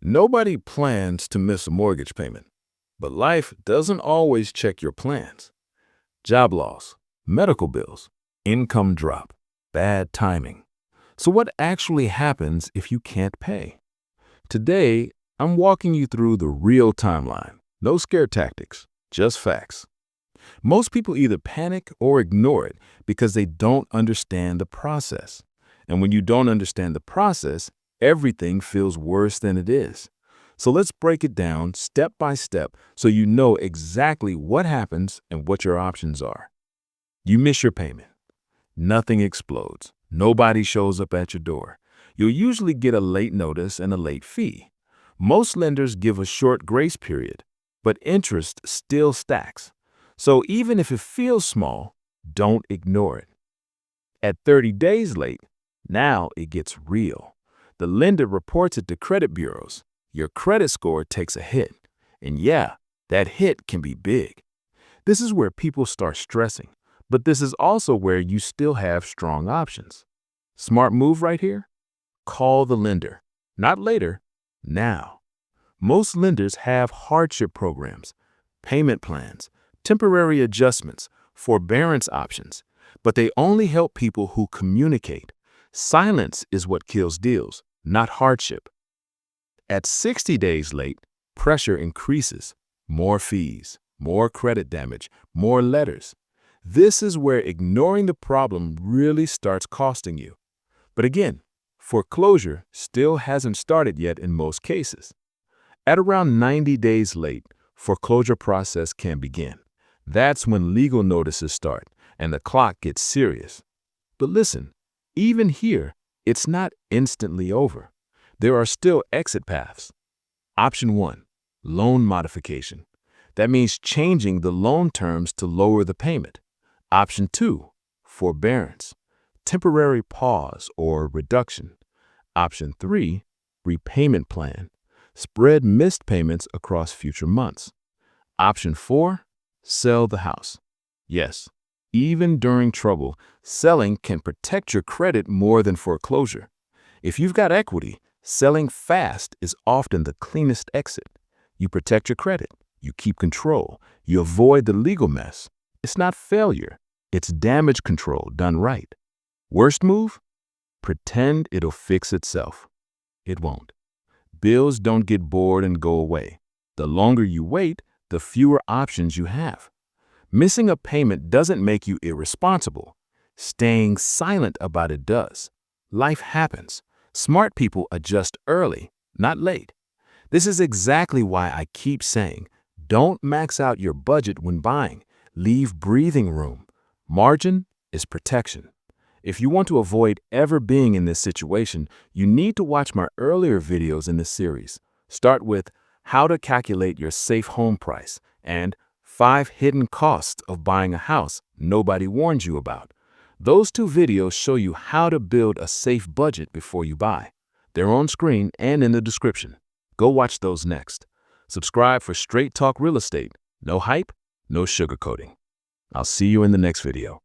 Nobody plans to miss a mortgage payment, but life doesn't always check your plans. Job loss, medical bills, income drop, bad timing. So what actually happens if you can't pay? Today, I'm walking you through the real timeline. No scare tactics, just facts. Most people either panic or ignore it because they don't understand the process. And when you don't understand the process, everything feels worse than it is. So let's break it down step by step so you know exactly what happens and what your options are. You miss your payment. Nothing explodes. Nobody shows up at your door. You'll usually get a late notice and a late fee. Most lenders give a short grace period, but interest still stacks. So even if it feels small, don't ignore it. At 30 days late, now it gets real. The lender reports it to credit bureaus. Your credit score takes a hit. And yeah, that hit can be big. This is where people start stressing, but this is also where you still have strong options. Smart move right here? Call the lender. Not later, now. Most lenders have hardship programs, payment plans, temporary adjustments, forbearance options, but they only help people who communicate. Silence is what kills deals, not hardship. At 60 days late, pressure increases. More fees, more credit damage, more letters. This is where ignoring the problem really starts costing you. But again, foreclosure still hasn't started yet in most cases. At around 90 days late, foreclosure process can begin. That's when legal notices start and the clock gets serious. But listen, even here, it's not instantly over. There are still exit paths. Option 1, loan modification. That means changing the loan terms to lower the payment. Option 2, forbearance, temporary pause or reduction. Option 3, repayment plan, spread missed payments across future months. Option 4, sell the house. Yes, even during trouble, selling can protect your credit more than foreclosure. If you've got equity, selling fast is often the cleanest exit. You protect your credit, you keep control, you avoid the legal mess. It's not failure, it's damage control done right. Worst move? Pretend it'll fix itself. It won't. Bills don't get bored and go away. The longer you wait, the fewer options you have. Missing a payment doesn't make you irresponsible. Staying silent about it does. Life happens. Smart people adjust early, not late. This is exactly why I keep saying, don't max out your budget when buying. Leave breathing room. Margin is protection. If you want to avoid ever being in this situation, you need to watch my earlier videos in this series. Start with how to calculate your safe home price and 5 hidden costs of buying a house nobody warned you about. Those 2 videos show you how to build a safe budget before you buy. They're on screen and in the description. Go watch those next. Subscribe for straight talk real estate. No hype, no sugarcoating. I'll see you in the next video.